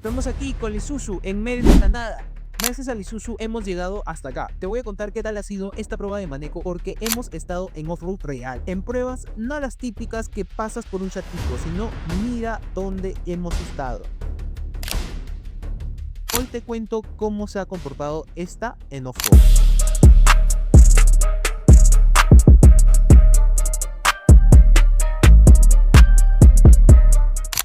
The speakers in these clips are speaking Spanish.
Estamos aquí con Isuzu en medio de la nada. Gracias al Isuzu hemos llegado hasta acá. Te voy a contar qué tal ha sido esta prueba de manejo porque hemos estado en off-road real. En pruebas no las típicas que pasas por un chatico, sino mira dónde hemos estado. Hoy te cuento cómo se ha comportado esta en off-road.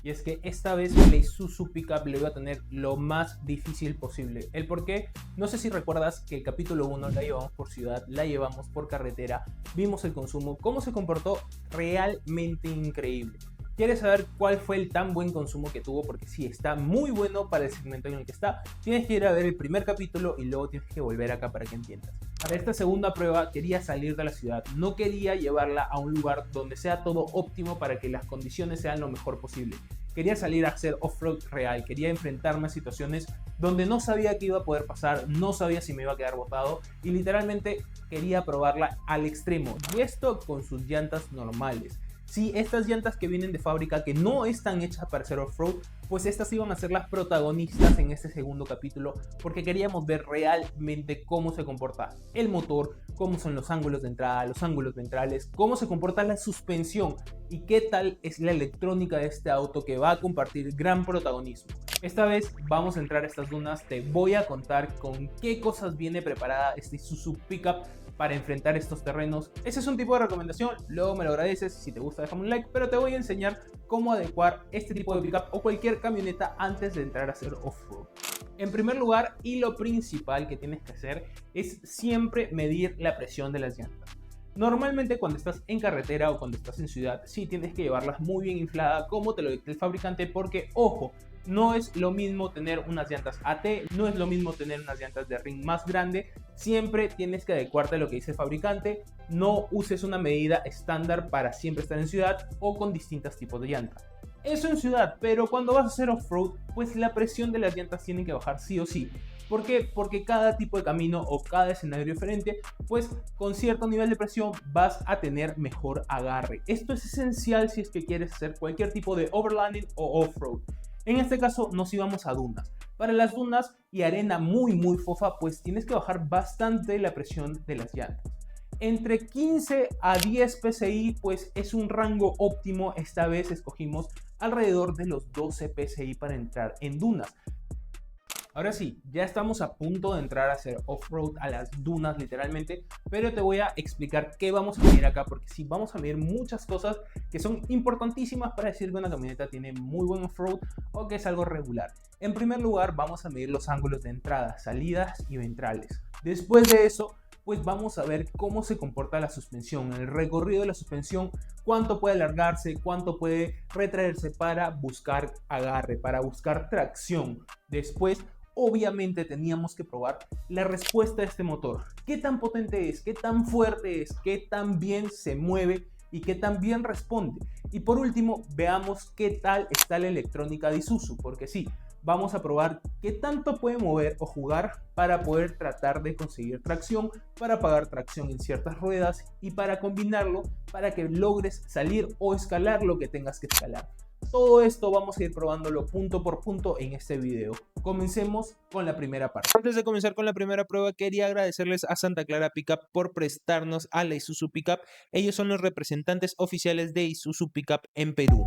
Y es que esta vez la Isuzu Pickup le voy a tener lo más difícil posible. ¿El por qué? No sé si recuerdas que el capítulo 1 la llevamos por ciudad, la llevamos por carretera, vimos el consumo, cómo se comportó, realmente increíble. ¿Quieres saber cuál fue el tan buen consumo que tuvo? Porque sí, está muy bueno para el segmento en el que está. Tienes que ir a ver el primer capítulo y luego tienes que volver acá para que entiendas. Para esta segunda prueba quería salir de la ciudad, no quería llevarla a un lugar donde sea todo óptimo para que las condiciones sean lo mejor posible. Quería salir a hacer off-road real, quería enfrentarme a situaciones donde no sabía qué iba a poder pasar, no sabía si me iba a quedar botado y literalmente quería probarla al extremo. Y esto con sus llantas normales. Sí, estas llantas que vienen de fábrica, que no están hechas para hacer off-road, pues estas iban a ser las protagonistas en este segundo capítulo, porque queríamos ver realmente cómo se comporta el motor, cómo son los ángulos de entrada, los ángulos ventrales, cómo se comporta la suspensión y qué tal es la electrónica de este auto que va a compartir gran protagonismo. Esta vez vamos a entrar a estas dunas, te voy a contar con qué cosas viene preparada este Isuzu Pickup para enfrentar estos terrenos. Ese es un tipo de recomendación, luego me lo agradeces, si te gusta déjame un like, pero te voy a enseñar cómo adecuar este tipo de pickup o cualquier camioneta antes de entrar a hacer off-road. En primer lugar, y lo principal que tienes que hacer es siempre medir la presión de las llantas. Normalmente cuando estás en carretera o cuando estás en ciudad, sí tienes que llevarlas muy bien infladas como te lo dicta el fabricante, porque ojo, no es lo mismo tener unas llantas AT, no es lo mismo tener unas llantas de ring más grande. Siempre tienes que adecuarte a lo que dice el fabricante. No uses una medida estándar para siempre estar en ciudad o con distintos tipos de llantas. Eso en ciudad, pero cuando vas a hacer off-road, pues la presión de las llantas tiene que bajar sí o sí. ¿Por qué? Porque cada tipo de camino o cada escenario diferente, pues con cierto nivel de presión vas a tener mejor agarre. Esto es esencial si es que quieres hacer cualquier tipo de overlanding o off-road. En este caso nos íbamos a dunas. Para las dunas y arena muy fofa, pues tienes que bajar bastante la presión de las llantas. Entre 15 a 10 psi, pues es un rango óptimo. Esta vez escogimos alrededor de los 12 psi para entrar en dunas. Ahora sí, ya estamos a punto de entrar a hacer off-road a las dunas literalmente, pero te voy a explicar qué vamos a medir acá, porque sí, vamos a medir muchas cosas que son importantísimas para decir que una camioneta tiene muy buen off-road o que es algo regular. En primer lugar, vamos a medir los ángulos de entrada, salidas y ventrales. Después de eso, pues vamos a ver cómo se comporta la suspensión, el recorrido de la suspensión, cuánto puede alargarse, cuánto puede retraerse para buscar agarre, para buscar tracción. Después, obviamente teníamos que probar la respuesta de este motor. ¿Qué tan potente es? ¿Qué tan fuerte es? ¿Qué tan bien se mueve? ¿Y qué tan bien responde? Y por último, veamos qué tal está la electrónica de Isuzu, porque sí, vamos a probar qué tanto puede mover o jugar para poder tratar de conseguir tracción, para pagar tracción en ciertas ruedas y para combinarlo para que logres salir o escalar lo que tengas que escalar. Todo esto vamos a ir probándolo punto por punto en este video. Comencemos con la primera parte. Antes de comenzar con la primera prueba, quería agradecerles a Santa Clara Pickup por prestarnos a la Isuzu Pickup. Ellos son los representantes oficiales de Isuzu Pickup en Perú.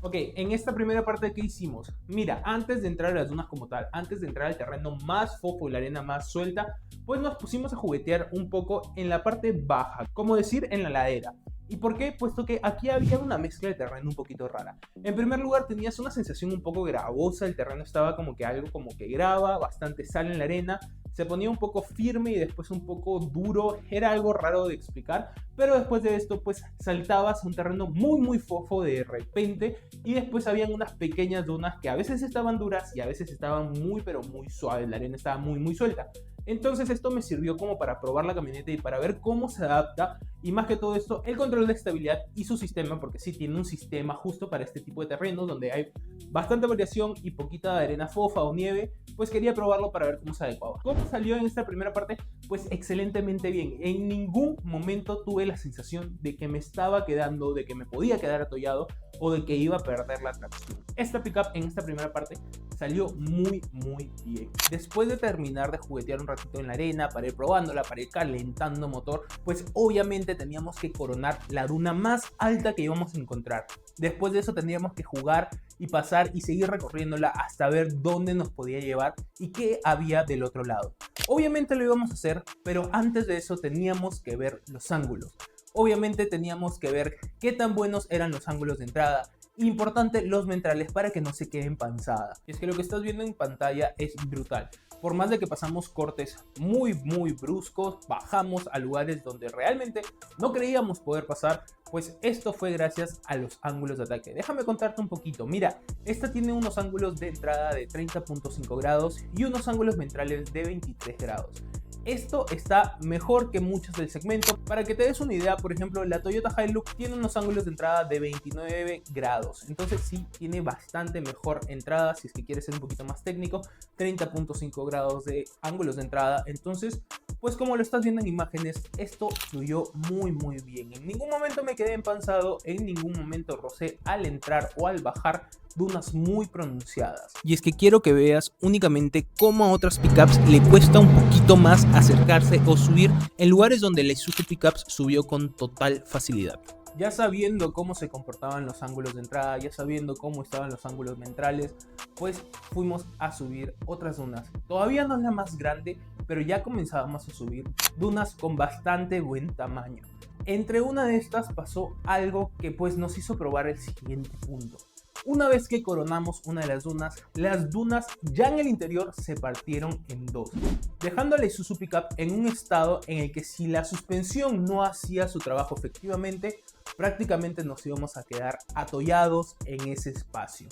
Ok, en esta primera parte que hicimos, mira, antes de entrar a las dunas como tal, antes de entrar al terreno más fofo y la arena más suelta, pues nos pusimos a juguetear un poco en la parte baja, como decir en la ladera. ¿Y por qué? Puesto que aquí había una mezcla de terreno un poquito rara. En primer lugar tenías una sensación un poco gravosa, el terreno estaba como que algo como que grava, bastante sal en la arena, se ponía un poco firme y después un poco duro, era algo raro de explicar, pero después de esto pues saltabas a un terreno muy fofo de repente y después habían unas pequeñas dunas que a veces estaban duras y a veces estaban muy suaves, la arena estaba muy suelta. Entonces esto me sirvió como para probar la camioneta y para ver cómo se adapta, y más que todo esto, el control de estabilidad y su sistema, porque sí tiene un sistema justo para este tipo de terrenos donde hay bastante variación y poquita arena fofa o nieve. Pues quería probarlo para ver cómo se adecuaba. ¿Cómo salió en esta primera parte? Pues excelentemente bien. En ningún momento tuve la sensación de que me estaba quedando, de que me podía quedar atollado o de que iba a perder la tracción. Esta pickup en esta primera parte salió muy bien. Después de terminar de juguetear un ratito en la arena, para ir probándola, para ir calentando motor, pues obviamente teníamos que coronar la duna más alta que íbamos a encontrar. Después de eso tendríamos que jugar y pasar y seguir recorriéndola hasta ver dónde nos podía llevar y qué había del otro lado. Obviamente lo íbamos a hacer, pero antes de eso teníamos que ver los ángulos. Obviamente teníamos que ver qué tan buenos eran los ángulos de entrada. Importante, los ventrales para que no se queden panzada. Y es que lo que estás viendo en pantalla es brutal. Por más de que pasamos cortes muy bruscos, bajamos a lugares donde realmente no creíamos poder pasar, pues esto fue gracias a los ángulos de ataque. Déjame contarte un poquito. Mira, esta tiene unos ángulos de entrada de 30.5 grados y unos ángulos ventrales de 23 grados. Esto está mejor que muchos del segmento. Para que te des una idea, por ejemplo, la Toyota Hilux tiene unos ángulos de entrada de 29 grados. Entonces sí, tiene bastante mejor entrada. Si es que quieres ser un poquito más técnico, 30.5 grados de ángulos de entrada. Entonces, pues como lo estás viendo en imágenes, esto fluyó muy bien. En ningún momento me quedé empanzado, en ningún momento rocé al entrar o al bajar dunas muy pronunciadas. Y es que quiero que veas únicamente cómo a otras pickups le cuesta un poquito más acercarse o subir en lugares donde la Isuzu Pickups subió con total facilidad. Ya sabiendo cómo se comportaban los ángulos de entrada, ya sabiendo cómo estaban los ángulos ventrales, pues fuimos a subir otras dunas. Todavía no es la más grande, pero ya comenzábamos a subir dunas con bastante buen tamaño. Entre una de estas pasó algo que pues nos hizo probar el siguiente punto. Una vez que coronamos una de las dunas ya en el interior se partieron en dos, dejando a la Isuzu Pickup en un estado en el que si la suspensión no hacía su trabajo efectivamente, prácticamente nos íbamos a quedar atollados en ese espacio.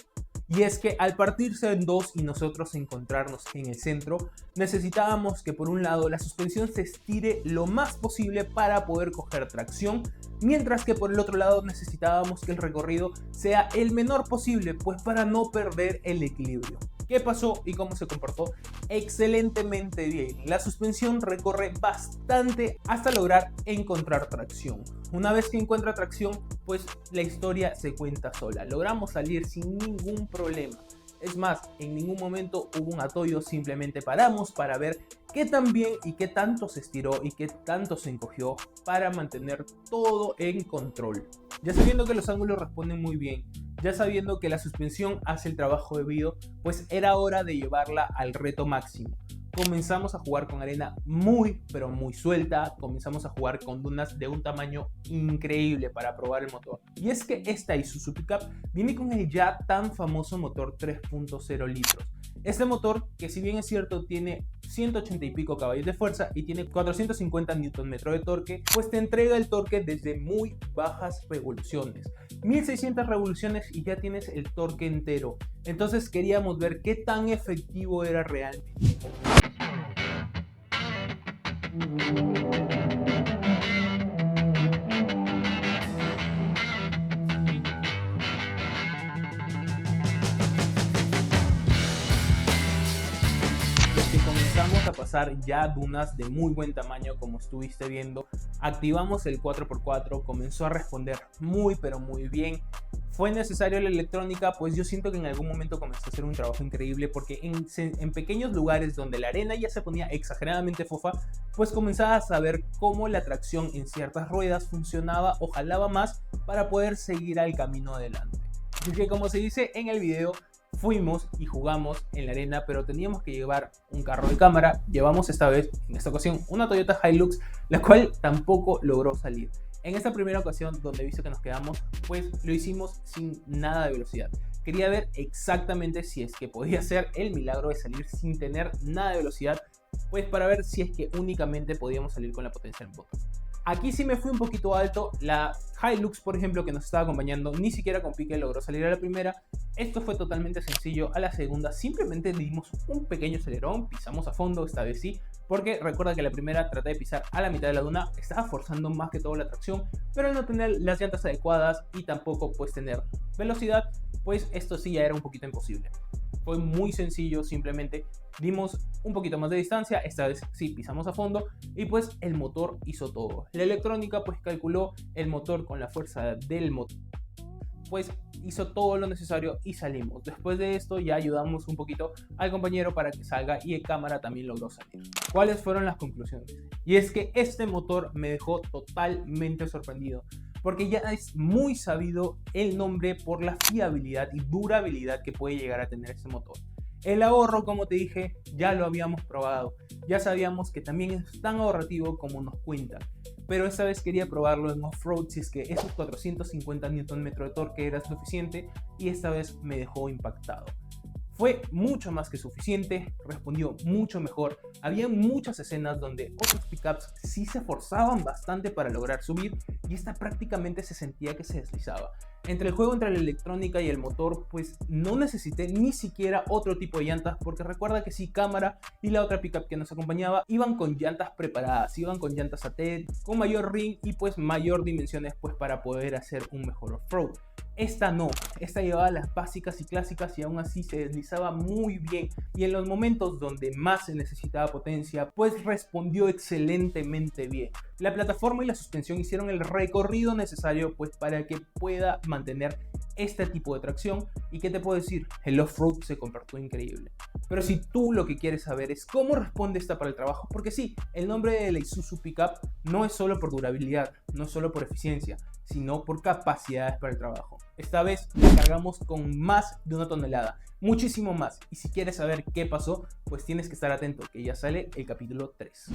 Y es que al partirse en dos y nosotros encontrarnos en el centro, necesitábamos que por un lado la suspensión se estire lo más posible para poder coger tracción, mientras que por el otro lado necesitábamos que el recorrido sea el menor posible, pues para no perder el equilibrio. ¿Qué pasó y cómo se comportó? Excelentemente bien. La suspensión recorre bastante hasta lograr encontrar tracción. Una vez que encuentra tracción, pues la historia se cuenta sola. Logramos salir sin ningún problema. Es más, en ningún momento hubo un atollo, simplemente paramos para ver qué tan bien y qué tanto se estiró y qué tanto se encogió para mantener todo en control. Ya sabiendo que los ángulos responden muy bien, ya sabiendo que la suspensión hace el trabajo debido, pues era hora de llevarla al reto máximo. Comenzamos a jugar con arena muy suelta, comenzamos a jugar con dunas de un tamaño increíble para probar el motor. Y es que esta Isuzu Pickup viene con el ya tan famoso motor 3.0 litros. Este motor, que si bien es cierto tiene 180 y pico caballos de fuerza y tiene 450 Nm de torque, pues te entrega el torque desde muy bajas revoluciones. 1600 revoluciones y ya tienes el torque entero. Entonces queríamos ver qué tan efectivo era realmente. Comenzamos a pasar ya dunas de muy buen tamaño, como estuviste viendo. Activamos el 4x4, comenzó a responder muy bien. ¿Fue necesario la electrónica? Pues yo siento que en algún momento comenzó a hacer un trabajo increíble, porque en pequeños lugares donde la arena ya se ponía exageradamente fofa, pues comenzaba a saber cómo la tracción en ciertas ruedas funcionaba o jalaba más para poder seguir al camino adelante. Así que, como se dice en el video, fuimos y jugamos en la arena, pero teníamos que llevar un carro de cámara. Llevamos en esta ocasión, una Toyota Hilux, la cual tampoco logró salir. En esta primera ocasión donde he visto que nos quedamos, pues lo hicimos sin nada de velocidad. Quería ver exactamente si es que podía hacer el milagro de salir sin tener nada de velocidad, pues para ver si es que únicamente podíamos salir con la potencia del motor. Aquí sí me fui un poquito alto. La Hilux, por ejemplo, que nos estaba acompañando, ni siquiera con pique logró salir a la primera. Esto fue totalmente sencillo. A la segunda simplemente dimos un pequeño acelerón, pisamos a fondo, esta vez sí, porque recuerda que la primera traté de pisar a la mitad de la duna, estaba forzando más que todo la tracción, pero al no tener las llantas adecuadas y tampoco pues tener velocidad, pues esto sí ya era un poquito imposible. Fue muy sencillo, simplemente dimos un poquito más de distancia, esta vez sí pisamos a fondo y pues el motor hizo todo. La electrónica pues calculó el motor con la fuerza del motor, pues hizo todo lo necesario y salimos. Después de esto ya ayudamos un poquito al compañero para que salga y el cámara también logró salir. ¿Cuáles fueron las conclusiones? Y es que este motor me dejó totalmente sorprendido, porque ya es muy sabido el nombre por la fiabilidad y durabilidad que puede llegar a tener este motor. El ahorro, como te dije, ya lo habíamos probado, ya sabíamos que también es tan ahorrativo como nos cuentan, pero esta vez quería probarlo en off-road si es que esos 450 Nm de torque era suficiente, y esta vez me dejó impactado. Fue mucho más que suficiente, respondió mucho mejor. Había muchas escenas donde otros pickups sí se esforzaban bastante para lograr subir y esta prácticamente se sentía que se deslizaba. Entre el juego entre la electrónica y el motor, pues no necesité ni siquiera otro tipo de llantas, porque recuerda que sí, cámara y la otra pickup que nos acompañaba iban con llantas preparadas, iban con llantas AT, con mayor ring y pues mayor dimensiones pues para poder hacer un mejor off-road. Esta no, esta llevaba las básicas y clásicas y aún así se deslizaba muy bien, y en los momentos donde más se necesitaba potencia pues respondió excelentemente bien. La plataforma y la suspensión hicieron el recorrido necesario pues para que pueda mantener este tipo de tracción, y qué te puedo decir, el off-road se comportó increíble. Pero si tú lo que quieres saber es cómo responde esta para el trabajo, porque sí, el nombre de la Isuzu Pickup no es solo por durabilidad, no es solo por eficiencia, sino por capacidades para el trabajo. Esta vez la cargamos con más de 1 tonelada, muchísimo más, y si quieres saber qué pasó, pues tienes que estar atento, que ya sale el capítulo 3.